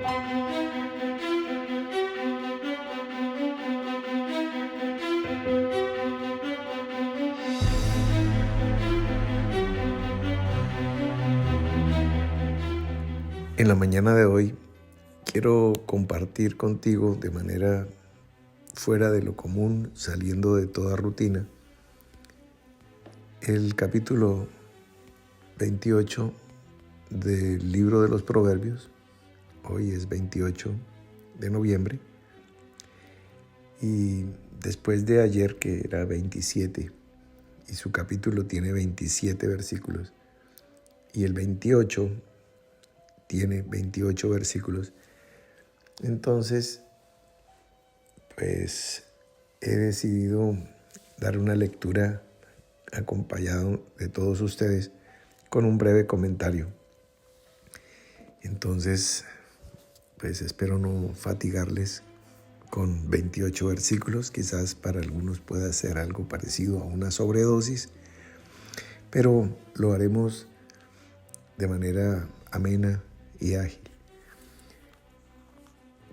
En la mañana de hoy quiero compartir contigo de manera fuera de lo común, saliendo de toda rutina, el capítulo 28 del libro de los Proverbios. Hoy es 28 de noviembre y después de ayer, que era 27, y su capítulo tiene 27 versículos y el 28 tiene 28 versículos. Entonces, pues he decidido dar una lectura acompañado de todos ustedes con un breve comentario. Entonces, pues espero no fatigarles con 28 versículos. Quizás para algunos pueda ser algo parecido a una sobredosis, pero lo haremos de manera amena y ágil.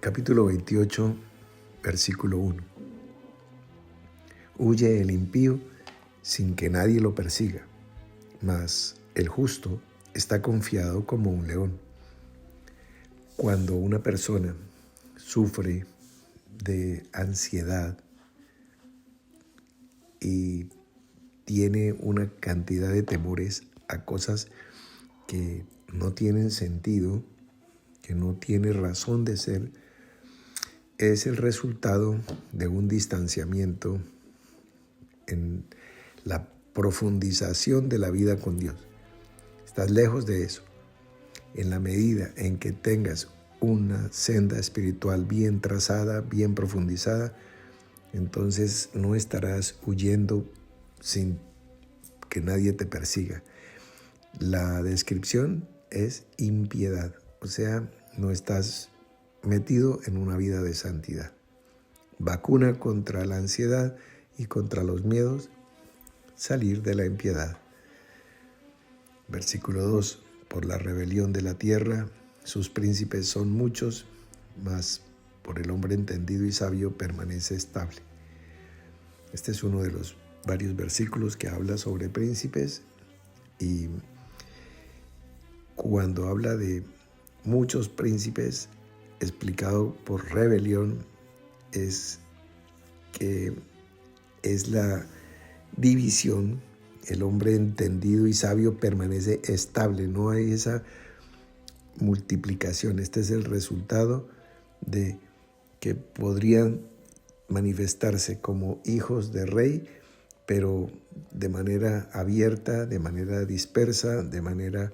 Capítulo 28, versículo 1. Huye el impío sin que nadie lo persiga, mas el justo está confiado como un león. Cuando una persona sufre de ansiedad y tiene una cantidad de temores a cosas que no tienen sentido, que no tiene razón de ser, es el resultado de un distanciamiento en la profundización de la vida con Dios. Estás lejos de eso. En la medida en que tengas una senda espiritual bien trazada, bien profundizada, entonces no estarás huyendo sin que nadie te persiga. La descripción es impiedad, o sea, no estás metido en una vida de santidad. Vacuna contra la ansiedad y contra los miedos, salir de la impiedad. Versículo 2. Por la rebelión de la tierra, sus príncipes son muchos, mas por el hombre entendido y sabio permanece estable. Este es uno de los varios versículos que habla sobre príncipes, y cuando habla de muchos príncipes, explicado por rebelión, es que es la división. El hombre entendido y sabio permanece estable, no hay esa multiplicación. Este es el resultado de que podrían manifestarse como hijos de rey, pero de manera abierta, de manera dispersa, de manera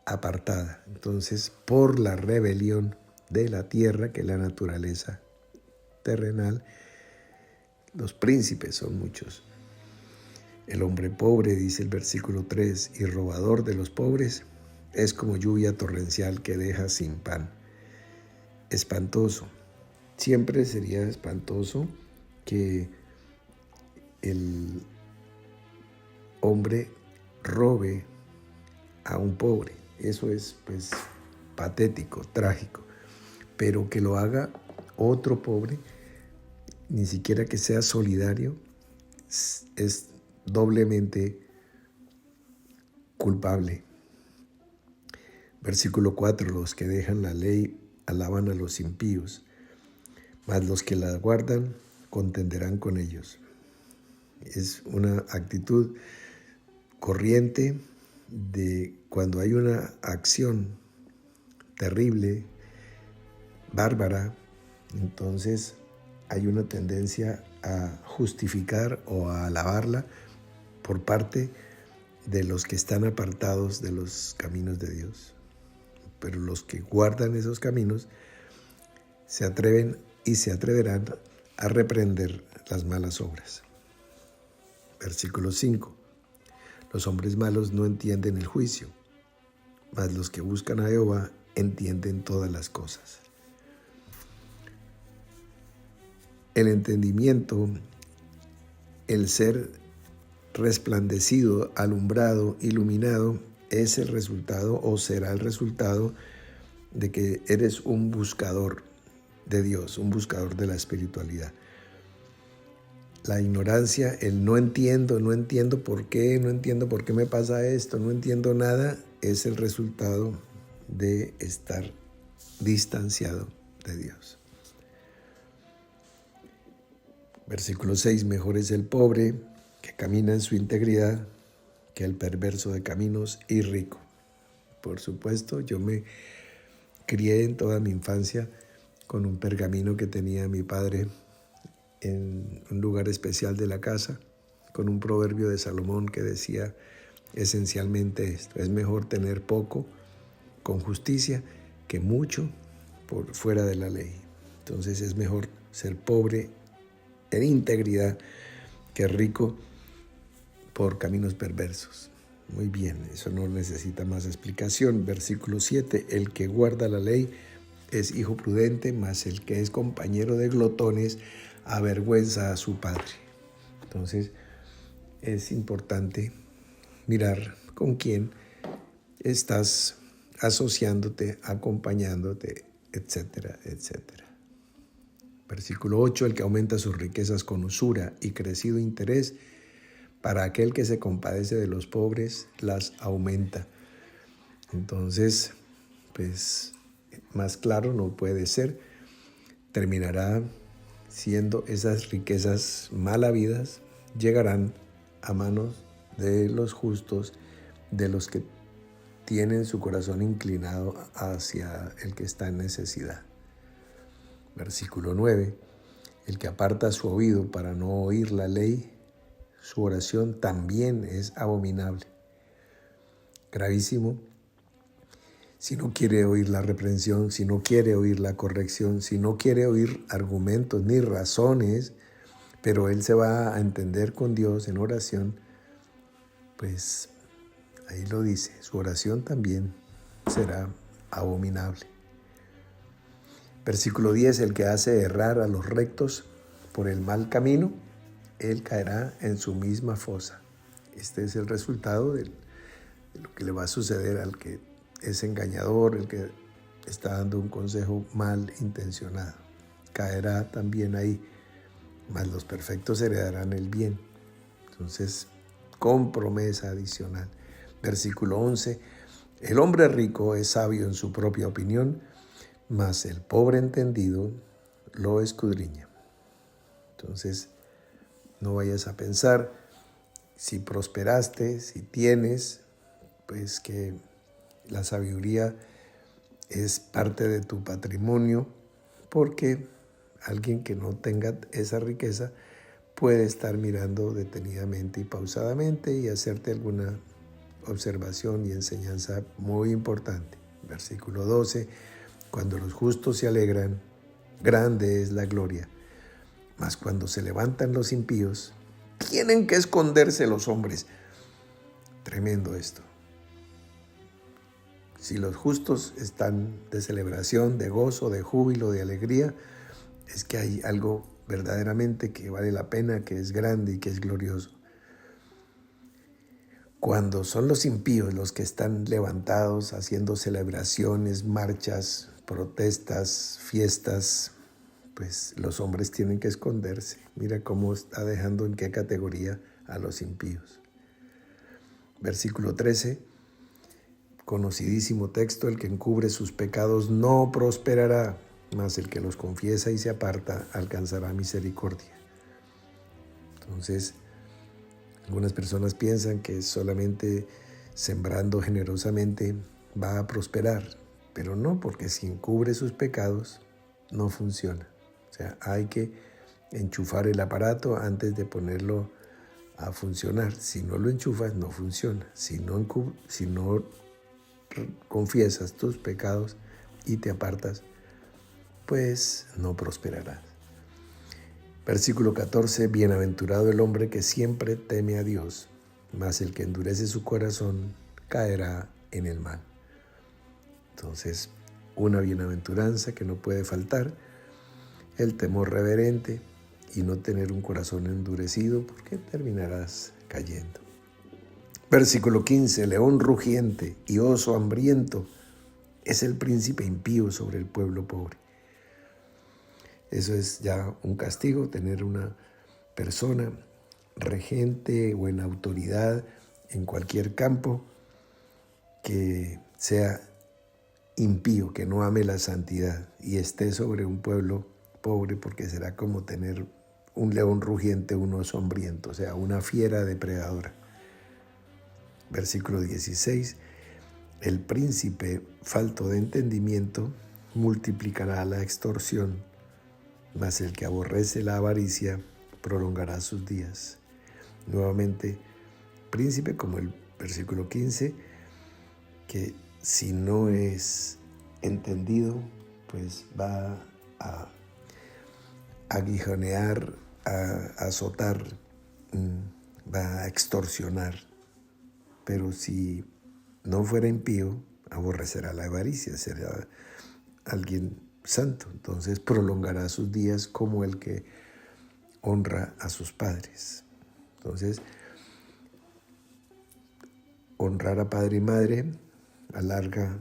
apartada. Entonces, por la rebelión de la tierra, que es la naturaleza terrenal, los príncipes son muchos. El hombre pobre, dice el versículo 3, y robador de los pobres, es como lluvia torrencial que deja sin pan. Espantoso. Siempre sería espantoso que el hombre robe a un pobre. Eso es, pues, patético, trágico. Pero que lo haga otro pobre, ni siquiera que sea solidario, es doblemente culpable. Versículo 4. Los que dejan la ley alaban a los impíos, mas los que la guardan contenderán con ellos. Es una actitud corriente de cuando hay una acción terrible, bárbara, entonces hay una tendencia a justificar o a alabarla por parte de los que están apartados de los caminos de Dios. Pero los que guardan esos caminos se atreven y se atreverán a reprender las malas obras. Versículo 5. Los hombres malos no entienden el juicio, mas los que buscan a Jehová entienden todas las cosas. El entendimiento, el ser resplandecido, alumbrado, iluminado, es el resultado o será el resultado de que eres un buscador de Dios, un buscador de la espiritualidad. La ignorancia, el no entiendo por qué, no entiendo por qué me pasa esto, no entiendo nada, es el resultado de estar distanciado de Dios. Versículo 6, mejor es el pobre que camina en su integridad que el perverso de caminos y rico. Por supuesto, yo me crié en toda mi infancia con un pergamino que tenía mi padre en un lugar especial de la casa, con un proverbio de Salomón que decía esencialmente esto: es mejor tener poco con justicia que mucho por fuera de la ley. Entonces es mejor ser pobre en integridad que rico por caminos perversos. Muy bien, eso no necesita más explicación. Versículo 7, el que guarda la ley es hijo prudente, mas el que es compañero de glotones avergüenza a su padre. Entonces es importante mirar con quién estás asociándote, acompañándote, etcétera, etcétera. Versículo 8, el que aumenta sus riquezas con usura y crecido interés, para aquel que se compadece de los pobres, las aumenta. Entonces, pues más claro no puede ser. Terminará siendo esas riquezas mal habidas, llegarán a manos de los justos, de los que tienen su corazón inclinado hacia el que está en necesidad. Versículo 9, el que aparta su oído para no oír la ley, su oración también es abominable. Gravísimo. Si no quiere oír la reprensión, si no quiere oír la corrección, si no quiere oír argumentos ni razones, pero él se va a entender con Dios en oración, pues ahí lo dice, su oración también será abominable. Versículo 10, el que hace errar a los rectos por el mal camino, él caerá en su misma fosa. Este es el resultado de lo que le va a suceder al que es engañador, el que está dando un consejo mal intencionado. Caerá también ahí, mas los perfectos heredarán el bien. Entonces, con promesa adicional. Versículo 11, el hombre rico es sabio en su propia opinión, mas el pobre entendido lo escudriña. Entonces, no vayas a pensar si prosperaste, si tienes, pues que la sabiduría es parte de tu patrimonio, porque alguien que no tenga esa riqueza puede estar mirando detenidamente y pausadamente y hacerte alguna observación y enseñanza muy importante. Versículo 12, cuando los justos se alegran, grande es la gloria, mas cuando se levantan los impíos, tienen que esconderse los hombres. Tremendo esto. Si los justos están de celebración, de gozo, de júbilo, de alegría, es que hay algo verdaderamente que vale la pena, que es grande y que es glorioso. Cuando son los impíos los que están levantados, haciendo celebraciones, marchas, protestas, fiestas, pues los hombres tienen que esconderse. Mira cómo está dejando en qué categoría a los impíos. Versículo 13, conocidísimo texto, el que encubre sus pecados no prosperará, mas el que los confiesa y se aparta alcanzará misericordia. Entonces, algunas personas piensan que solamente sembrando generosamente va a prosperar, pero no, porque si encubre sus pecados no funciona. O sea, hay que enchufar el aparato antes de ponerlo a funcionar. Si no lo enchufas, no funciona. Si no confiesas tus pecados y te apartas, pues no prosperarás. Versículo 14, bienaventurado el hombre que siempre teme a Dios, mas el que endurece su corazón caerá en el mal. Entonces, una bienaventuranza que no puede faltar, el temor reverente y no tener un corazón endurecido, porque terminarás cayendo. Versículo 15, león rugiente y oso hambriento Es el príncipe impío sobre el pueblo pobre. Eso es ya un castigo, tener una persona regente o en autoridad en cualquier campo que sea impío, que no ame la santidad y esté sobre un pueblo pobre, porque será como tener un león rugiente, un oso hambriento, o sea, una fiera depredadora. Versículo 16. El príncipe falto de entendimiento multiplicará la extorsión, mas el que aborrece la avaricia prolongará sus días. Nuevamente, príncipe, como el versículo 15, que si no es entendido, pues va a aguijonear, a azotar, va a extorsionar. Pero si no fuera impío, aborrecerá la avaricia, será alguien santo. Entonces prolongará sus días como el que honra a sus padres. Entonces, honrar a padre y madre alarga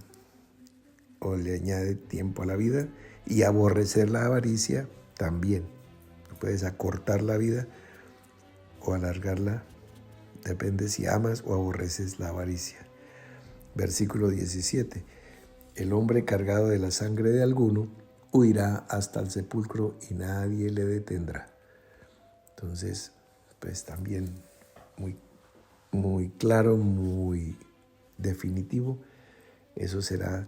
o le añade tiempo a la vida, y aborrecer la avaricia también. Puedes acortar la vida o alargarla, depende si amas o aborreces la avaricia. Versículo 17. El hombre cargado de la sangre de alguno huirá hasta el sepulcro y nadie le detendrá. Entonces, pues también muy claro, muy definitivo. Eso será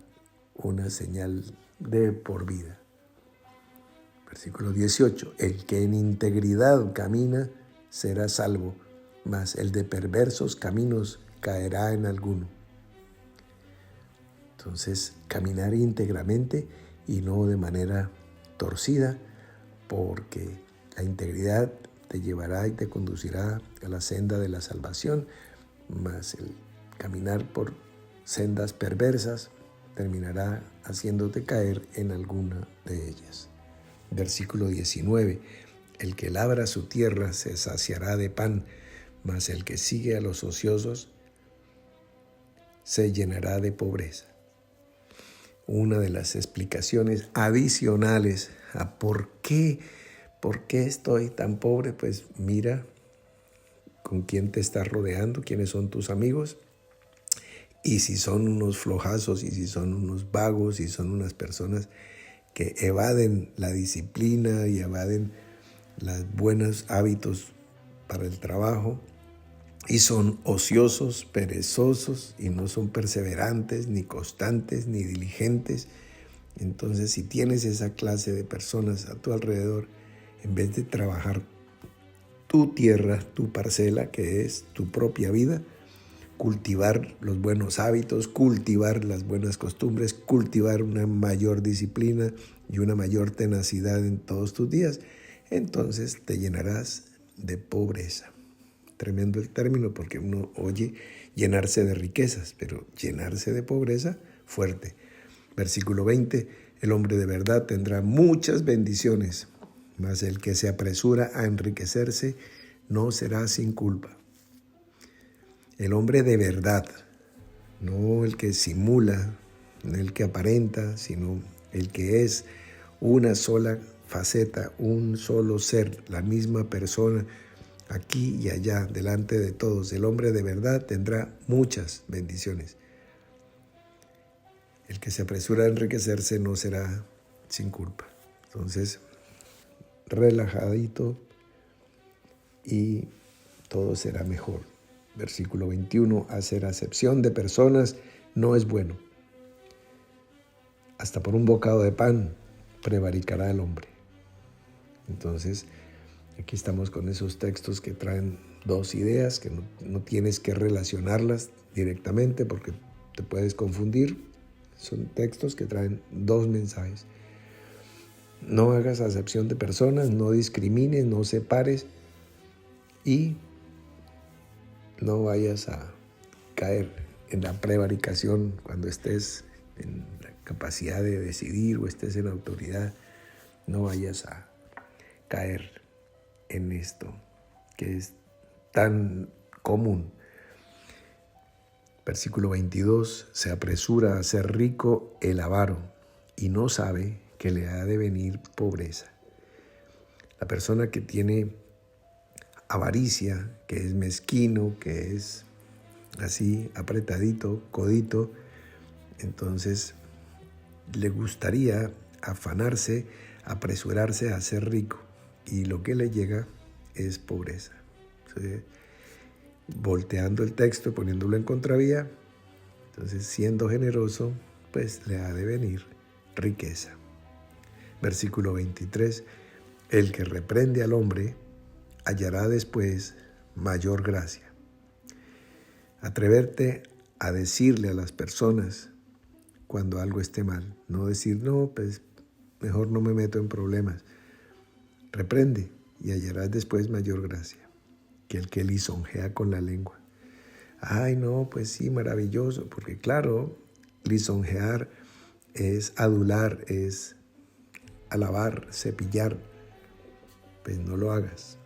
una señal de por vida. Versículo 18. El que en integridad camina será salvo, mas el de perversos caminos caerá en alguno. Entonces, caminar íntegramente y no de manera torcida, porque la integridad te llevará y te conducirá a la senda de la salvación, mas el caminar por sendas perversas terminará haciéndote caer en alguna de ellas. Versículo 19. El que labra su tierra se saciará de pan, mas el que sigue a los ociosos se llenará de pobreza. Una de las explicaciones adicionales a por qué estoy tan pobre, pues mira con quién te estás rodeando, quiénes son tus amigos, y si son unos flojazos, y si son unos vagos, y son unas personas que evaden la disciplina y evaden los buenos hábitos para el trabajo, y son ociosos, perezosos, y no son perseverantes, ni constantes, ni diligentes. Entonces, si tienes esa clase de personas a tu alrededor, en vez de trabajar tu tierra, tu parcela, que es tu propia vida, cultivar los buenos hábitos, cultivar las buenas costumbres, cultivar una mayor disciplina y una mayor tenacidad en todos tus días, entonces te llenarás de pobreza. Tremendo el término, porque uno oye llenarse de riquezas, pero llenarse de pobreza, fuerte. Versículo 20, el hombre de verdad tendrá muchas bendiciones, mas el que se apresura a enriquecerse no será sin culpa. El hombre de verdad, no el que simula, no el que aparenta, sino el que es una sola faceta, un solo ser, la misma persona, aquí y allá, delante de todos. El hombre de verdad tendrá muchas bendiciones. El que se apresura a enriquecerse no será sin culpa. Entonces, relajadito y todo será mejor. Versículo 21, hacer acepción de personas no es bueno. Hasta por un bocado de pan prevaricará el hombre. Entonces, aquí estamos con esos textos que traen dos ideas, que no tienes que relacionarlas directamente porque te puedes confundir. Son textos que traen dos mensajes. No hagas acepción de personas, no discrimines, no separes y no vayas a caer en la prevaricación cuando estés en la capacidad de decidir o estés en autoridad. No vayas a caer en esto que es tan común. Versículo 22, se apresura a ser rico el avaro y no sabe que le ha de venir pobreza. La persona que tiene avaricia, que es mezquino, que es así apretadito, codito, entonces le gustaría afanarse, apresurarse a ser rico y lo que le llega es pobreza. Entonces, volteando el texto, poniéndolo en contravía, entonces siendo generoso, pues le ha de venir riqueza. Versículo 23, el que reprende al hombre hallará después mayor gracia. Atreverte a decirle a las personas cuando algo esté mal, no decir, no, pues mejor no me meto en problemas. Reprende y hallarás después mayor gracia que el que lisonjea con la lengua. Ay, no, pues sí, maravilloso, porque claro, lisonjear es adular, es alabar, cepillar. Pues no lo hagas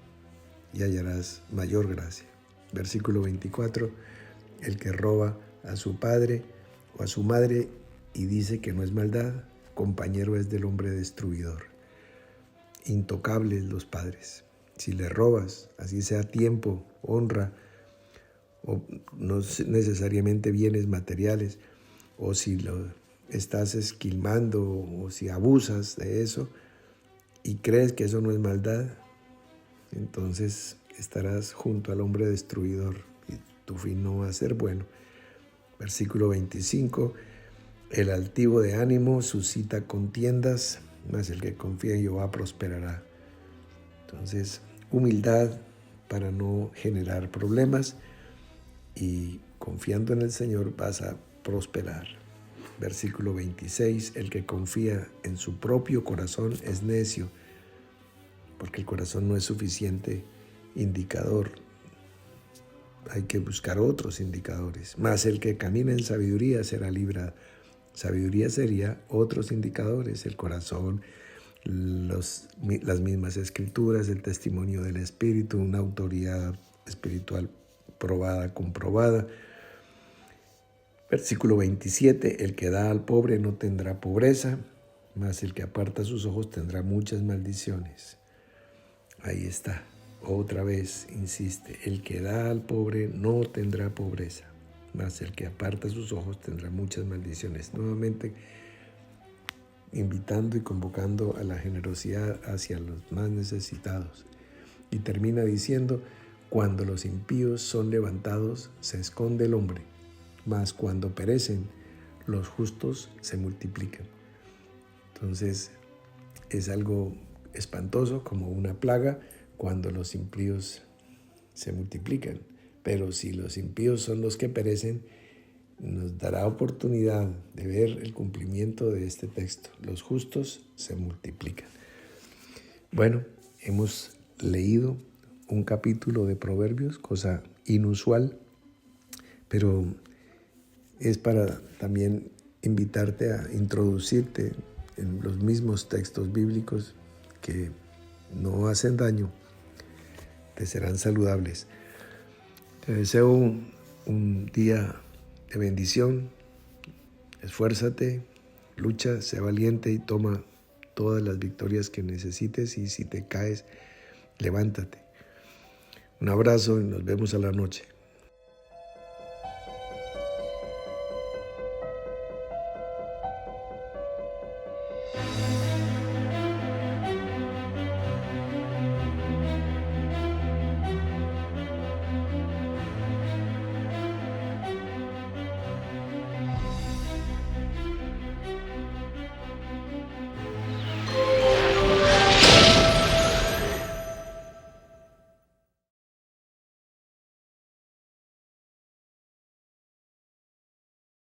y hallarás mayor gracia. Versículo 24, el que roba a su padre o a su madre y dice que no es maldad, compañero es del hombre destruidor. Intocables los padres. Si le robas, así sea tiempo, honra, o no necesariamente bienes materiales, o si lo estás esquilmando, o si abusas de eso y crees que eso no es maldad, entonces estarás junto al hombre destruidor y tu fin no va a ser bueno. Versículo 25, el altivo de ánimo suscita contiendas, mas el que confía en Jehová prosperará. Entonces, humildad para no generar problemas y confiando en el Señor vas a prosperar. Versículo 26, el que confía en su propio corazón es necio, porque el corazón no es suficiente indicador. Hay que buscar otros indicadores. Mas el que camina en sabiduría será librado. Sabiduría sería otros indicadores, el corazón, las mismas escrituras, el testimonio del Espíritu, una autoridad espiritual probada, comprobada. Versículo 27, el que da al pobre no tendrá pobreza, mas el que aparta sus ojos tendrá muchas maldiciones. Ahí está, otra vez insiste, el que da al pobre no tendrá pobreza, mas el que aparta sus ojos tendrá muchas maldiciones. Nuevamente invitando y convocando a la generosidad hacia los más necesitados. Y termina diciendo, cuando los impíos son levantados, se esconde el hombre, mas cuando perecen, los justos se multiplican. Entonces, es algo espantoso, como una plaga, cuando los impíos se multiplican. Pero si los impíos son los que perecen, nos dará oportunidad de ver el cumplimiento de este texto. Los justos se multiplican. Bueno, hemos leído un capítulo de Proverbios, cosa inusual, pero es para también invitarte a introducirte en los mismos textos bíblicos que no hacen daño, te serán saludables. Te deseo un día de bendición, esfuérzate, lucha, sé valiente y toma todas las victorias que necesites y si te caes, levántate. Un abrazo y nos vemos a la noche.